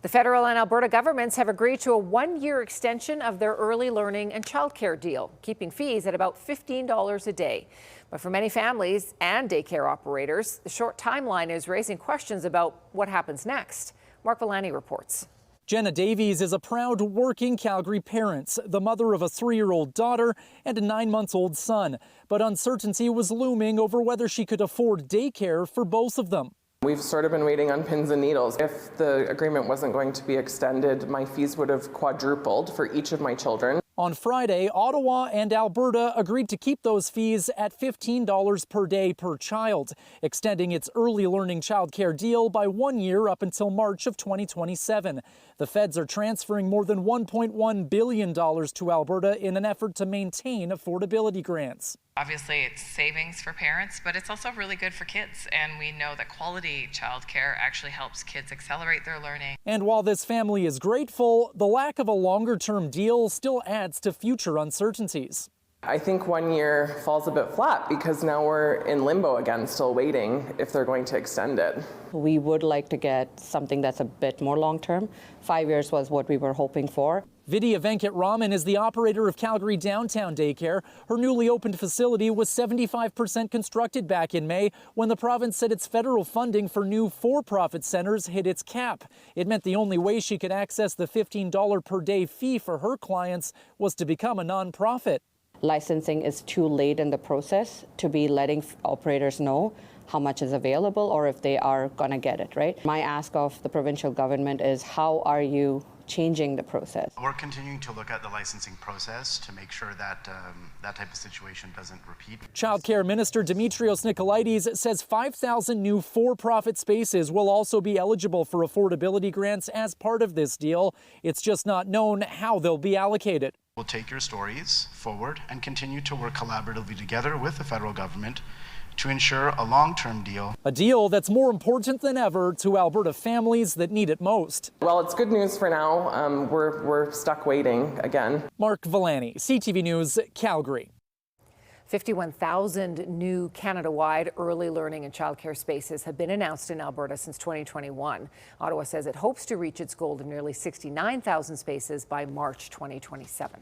The federal and Alberta governments have agreed to a one-year extension of their early learning and childcare deal, keeping fees at about $15 a day. But for many families and daycare operators, the short timeline is raising questions about what happens next. Mark Villani reports. Jenna Davies is a proud working Calgary parent, the mother of a 3-year-old daughter and a 9-month-old son. But uncertainty was looming over whether she could afford daycare for both of them. We've sort of been waiting on pins and needles. If the agreement wasn't going to be extended, my fees would have quadrupled for each of my children. On Friday, Ottawa and Alberta agreed to keep those fees at $15 per day per child, extending its early learning childcare deal by 1 year up until March of 2027. The feds are transferring more than $1.1 billion to Alberta in an effort to maintain affordability grants. Obviously, it's savings for parents, but it's also really good for kids. And we know that quality childcare actually helps kids accelerate their learning. And while this family is grateful, the lack of a longer-term deal still adds to future uncertainties. I think 1 year falls a bit flat because now we're in limbo again, still waiting if they're going to extend it. We would like to get something that's a bit more long-term. 5 years was what we were hoping for. Vidya Venkat-Raman is the operator of Calgary Downtown Daycare. Her newly opened facility was 75% constructed back in May when the province said its federal funding for new for-profit centers hit its cap. It meant the only way she could access the $15 per day fee for her clients was to become a nonprofit. Licensing is too late in the process to be letting operators know how much is available or if they are going to get it, right? My ask of the provincial government is, how are you changing the process? We're continuing to look at the licensing process to make sure that that type of situation doesn't repeat. Childcare Minister Dimitrios Nicolaides says 5,000 new for-profit spaces will also be eligible for affordability grants as part of this deal. It's just not known how they'll be allocated. We'll take your stories forward and continue to work collaboratively together with the federal government to ensure a long-term deal. A deal that's more important than ever to Alberta families that need it most. Well, it's good news for now. We're stuck waiting again. Mark Villani, CTV News, Calgary. 51,000 new Canada-wide early learning and childcare spaces have been announced in Alberta since 2021. Ottawa says it hopes to reach its goal of nearly 69,000 spaces by March 2027.